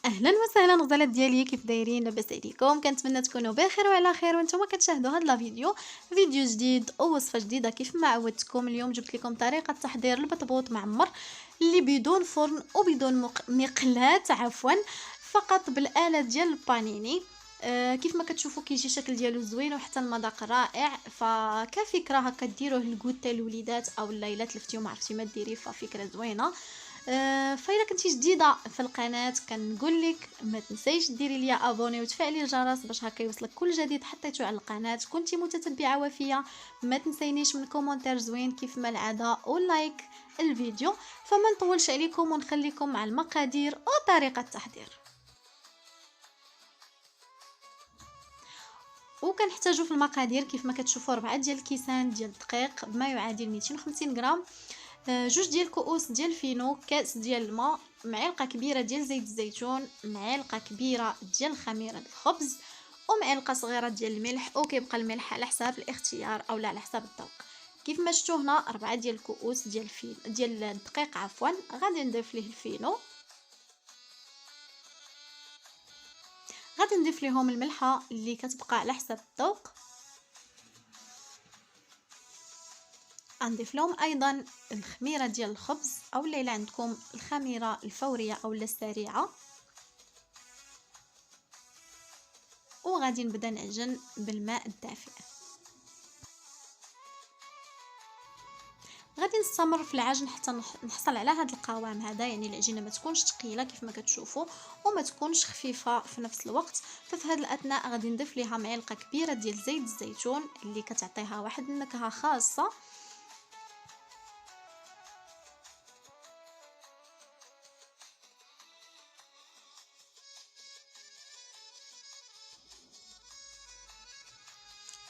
اهلا وسهلا غزالات ديالي، كيف دايرين؟ لاباس عليكم؟ كنتمنى تكونوا بخير وعلى خير وانتم كتشاهدوا هذا فيديو جديد ووصفه جديده. كيف ما عودتكم اليوم جبت لكم طريقه تحضير البطبوط معمر اللي بدون فرن وبدون مقلاة عفوا، فقط بالاله ديال البانيني. كيف ما كتشوفوا كيجي شكل ديالو زوين وحتى المذاق رائع، فكفكره هكا ديروه للكوتا الوليدات او الليلات لفتيو ما عرفتي ما ديري، ففكره زوينه. فإذا كنتي جديده في القناه كنقول لك ما تنسيش ديري لي ابوني وتفعلي الجرس باش هكا يوصلك كل جديد حطيته على القناه. كنتي متتبعه وفيه ما تنسينيش من كومنتير زوين كيف ما العاده ولايك الفيديو. فما نطولش عليكم ونخليكم مع المقادير وطريقه التحضير. وكنحتاجو في المقادير كيف ما كتشوفوا 4 ديال الكيسان ديال الدقيق بما يعادل 250 غرام، جوج ديال الكؤوس ديال الفينو، كاس ديال الماء، معلقه كبيره ديال زيت الزيتون، معلقه كبيره ديال خميره الخبز، ومعلقه صغيره ديال الملح، وكيبقى الملح على حساب الاختيار او على حساب الذوق. كيف ما شفتوا هنا 4 ديال الكؤوس ديال الدقيق عفوا، غادي نضيف ليه الفينو، غادي نضيف ليهم الملحه اللي كتبقى على حساب الذوق، غنضيف لهم ايضا الخميره ديال الخبز او اللي عندكم الخميره الفوريه او السريعه، وغادي نبدا نعجن بالماء الدافئ. غادي نستمر في العجن حتى نحصل على هذا القوام هذا، يعني العجينه ما تكونش ثقيله كيف ما كتشوفوا وما تكونش خفيفه في نفس الوقت. ففي هذا الاثناء غادي نضيف ليها معلقه كبيره ديال زيت الزيتون اللي كتعطيها واحد النكهه خاصه.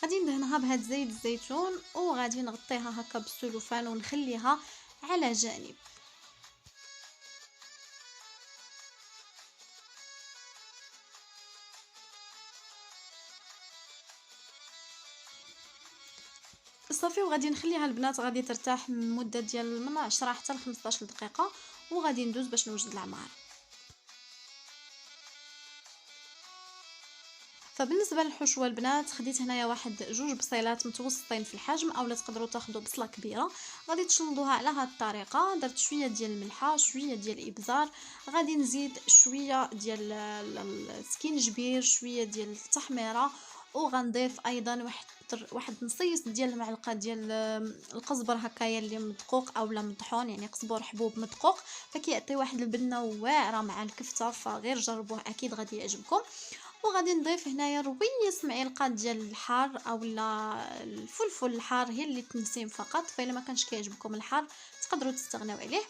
غادي ندهنها بهاد زيت الزيتون وغادي نغطيها هكا بالسلوفان ونخليها على جانب. صافي وغادي نخليها البنات غادي ترتاح مده ديال من 10 حتى ل 15 دقيقه، وغادي ندوز باش نوجد العمار. فبالنسبه للحشوه البنات خديت هنايا واحد جوج بصيلات متوسطين في الحجم، اولا تقدروا تاخذوا بصله كبيره. غادي تشلضوها على هذه الطريقه. درت شويه ديال الملحه، شويه ديال الابزار، غادي نزيد شويه ديال السكينجبير، شويه ديال التحميره، وغنضيف ايضا واحد نصيص ديال المعلقه ديال القزبر هكايا اللي مدقوق اولا مطحون، يعني قزبر حبوب مدقوق، فكيعطي واحد البنه واعره مع الكفته، فغير جربوه اكيد غادي يعجبكم. وغادي نضيف هنايا رويس معلقه ديال الحار اولا الفلفل الحار، هي اللي تنسيم فقط، فإلا ما كانش كيعجبكم الحار تقدروا تستغناو عليه.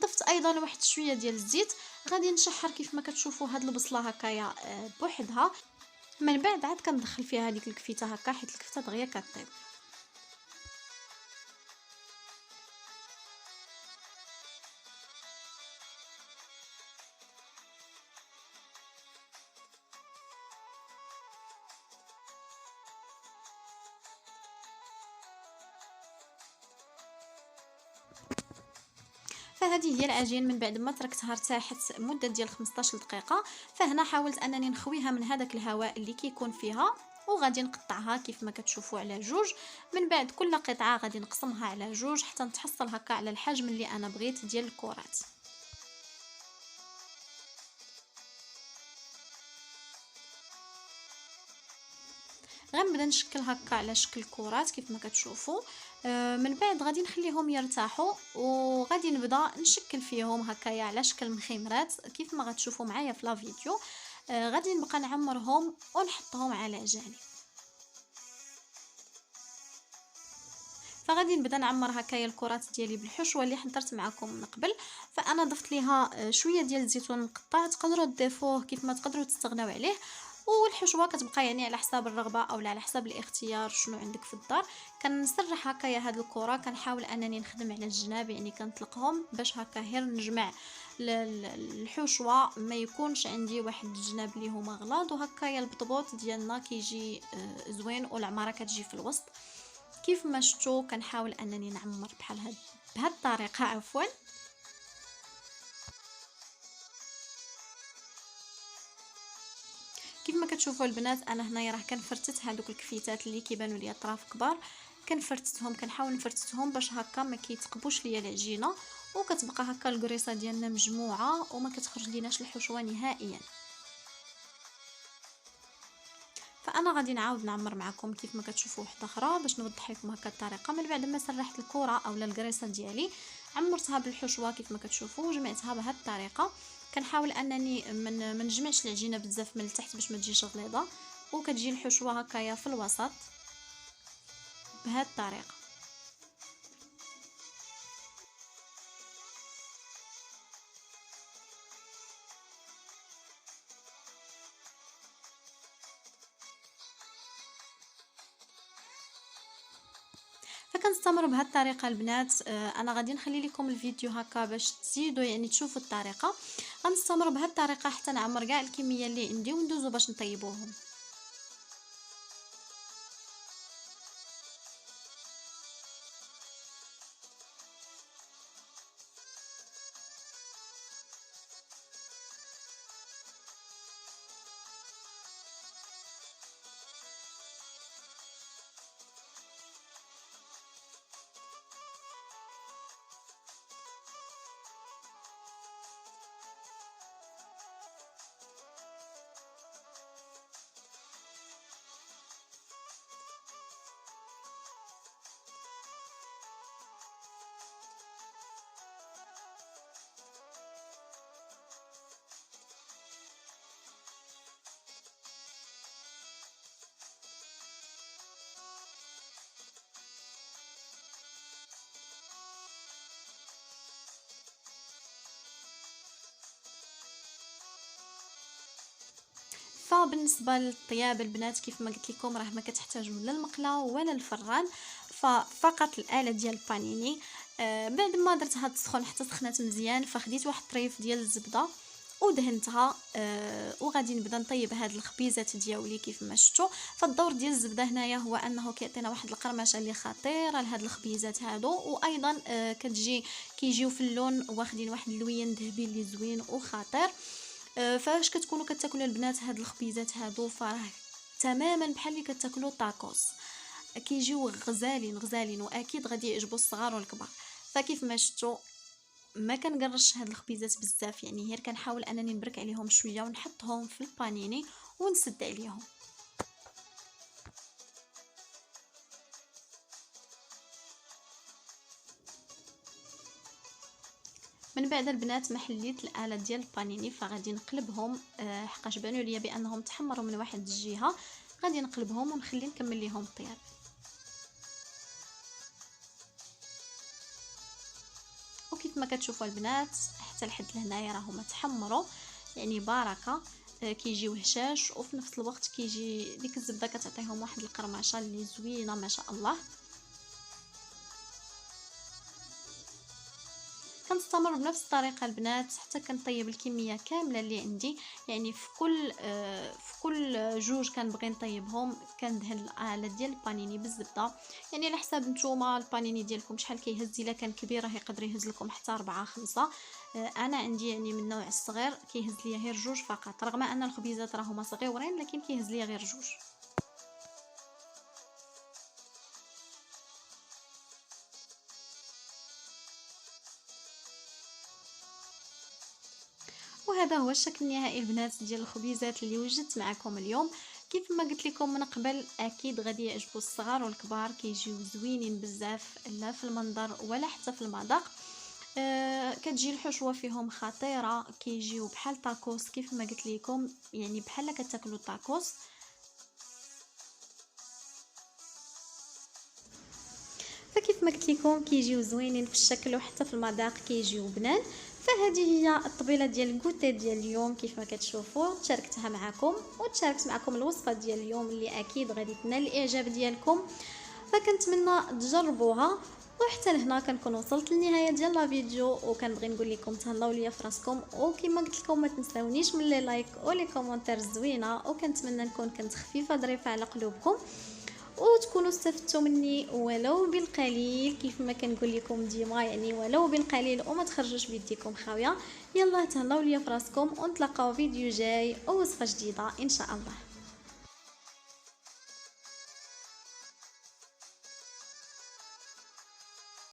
ضفت ايضا واحد شويه ديال الزيت. غادي نشحر كيف ما كتشوفوا هاد البصله هكايا بوحدها، من بعد عاد كندخل فيها هذيك الكفيته هكا حيت الكفته دغيا كطيب. فهذه هي العجين من بعد ما تركتها ارتاحت مده ديال 15 دقيقه. فهنا حاولت انني نخويها من هذاك الهواء اللي كيكون فيها، وغادي نقطعها كيف ما كتشوفوا على جوج. من بعد كل قطعه غادي نقسمها على جوج حتى نتحصل هكا على الحجم اللي انا بغيت ديال الكرات. غنبدا نشكل هكا على شكل كرات كيف ما كتشوفوا. من بعد غادي نخليهم يرتاحوا وغادي نبدا نشكل فيهم هكايا على شكل مخيمرات كيف ما غتشوفوا معايا في لا فيديو. غادي نبقى نعمرهم ونحطهم على جانب. فغادي نبدا نعمر هكايا الكرات ديالي بالحشوه اللي حضرت معكم من قبل. فانا ضفت ليها شويه ديال الزيتون مقطع، تقدروا تضيفوه كيف ما تقدروا تستغناو عليه. والحشوه كتبقى يعني على حساب الرغبه او على حساب الاختيار شنو عندك في الدار. كنسرح هكايا هاد الكره، كنحاول انني نخدم على الجناب، يعني كنطلقهم باش هكا غير نجمع الحشوه، ما يكونش عندي واحد الجناب اللي هما غلاظ، وهكايا البطبوط ديالنا كيجي زوين والعماره كتجي في الوسط. كيف ما شفتوا كنحاول انني نعمر بحال بهذه الطريقه عفوا. كيف ما كتشوفوا البنات انا هنايا راه كنفرتت هذوك الكفيتات اللي كيبانوا ليا طراف كبار، كنفرتتهم كنحاول نفرتتهم باش هكا ما كيتقبوش ليا العجينه، وكتبقى هكا الكريصه ديالنا مجموعه وما كتخرج ليناش الحشوه نهائيا. فانا غادي نعاود نعمر معكم كيف ما كتشوفوا وحده اخرى باش نوضح لكم هكا الطريقه. من بعد ما سرحت الكره اولا الكريصه ديالي عمرتها بالحشوه كيف ما كتشوفوا وجمعتها بهذه الطريقه. كنحاول انني ما نجمعش العجينه بزاف من التحت باش ما تجيش غليظه، وكتجي الحشوه هكايا في الوسط بهذه الطريقه. فكنستمر بهذه الطريقه البنات. انا غادي نخلي لكم الفيديو هكا باش تزيدوا يعني تشوفوا الطريقه. غنستمر بهذه الطريقه حتى نعمر كاع الكميه اللي عندي وندوزو باش نطيبوهم. فبالنسبه للطياب البنات كيف ما قلت لكم راه ما كتحتاجوا لا المقله ولا الفران، ففقط الاله ديال البانيني. بعد ما درتها تسخن حتى سخنات مزيان فخديت واحد الطريف ديال الزبده ودهنتها. وغادي نبدا نطيب هاد الخبيزات ديالي كيف ما شفتوا. فالدور ديال الزبده هنايا هو انه كيعطينا واحد القرمشه اللي خطيره لهاد الخبيزات هادو، وايضا كيجيو في اللون واخدين واحد اللوين ذهبي اللي زوين وخطير. فاش كتكونوا كتاكلوا البنات هاد الخبيزات هادو فراه تماما بحال اللي كتاكلوا طاكوس، كيجيو غزالين غزالين واكيد غادي يعجبوا الصغار والكبار. فكيف ما شفتوا ما كنقرش هاد الخبيزات بزاف، يعني غير كنحاول انني نبرك عليهم شويه ونحطهم في البانيني ونسد عليهم. من بعد البنات ما حليت الاله ديال البانيني فغادي نقلبهم. حقاش بانوا ليا بانهم تحمروا من واحد الجهه، غادي نقلبهم ونخلي نكمل ليهم الطياب. وكيف ما كتشوفوا البنات حتى لحد لهنايا راهما تحمروا يعني بركه. كيجيو هشاش وفي نفس الوقت كيجي ديك الزبده كتعطيهم واحد القرمشه اللي زوينه ما شاء الله. كنستمر بنفس الطريقه البنات حتى كنطيب الكميه كامله اللي عندي، يعني في كل جوج كنبغي نطيبهم كندهن الاله ديال البانيني بالزبده. يعني على حساب نتوما البانيني ديالكم شحال كيهز، الا كان كبير راه يقدر يهز لكم حتى 4 5. انا عندي يعني من النوع الصغير كيهز ليا غير جوج فقط، رغم ان الخبيزات راهما صغيورين لكن كيهز ليا غير جوج. وهذا هو الشكل النهائي البنات ديال الخبيزات اللي وجدت معكم اليوم. كيف ما قلت لكم من قبل اكيد غادي يعجبوا الصغار والكبار، كيجيو زوينين بزاف لا في المنظر ولا حتى في المذاق. كتجي الحشوه فيهم خطيره، كيجيو بحال طاكوس كيف ما قلت لكم، يعني بحال كتاكلوا طاكوس. فكيف ما قلت لكم كيجيو زوينين في الشكل وحتى في المذاق كيجيو بنان. فهذه هي الطبيله ديال الكوتي ديال اليوم كيف ما كتشوفوا تشاركتها معكم، وتشاركت معكم الوصفه ديال اليوم اللي اكيد غادي تنال الاعجاب ديالكم. فكنتمنى تجربوها. وحتى لهنا كنكون وصلت للنهايه ديال لا فيديو، وكنبغي نقول لكم تهلاو ليا في راسكم، وكما قلت لكم ما تنساونيش من لي لايك ولي كومونتير زوينه، وكنتمنى نكون كنت خفيفه ظريفه على قلوبكم. وتكونوا استفدتوا مني ولو بالقليل، كيف ما كنقول لكم ديما يعني ولو بالقليل وما تخرجوش بيديكم خاويه. يلا تهلاو ليا فراسكم ونتلاقاو فيديو جاي ووصفه جديده ان شاء الله.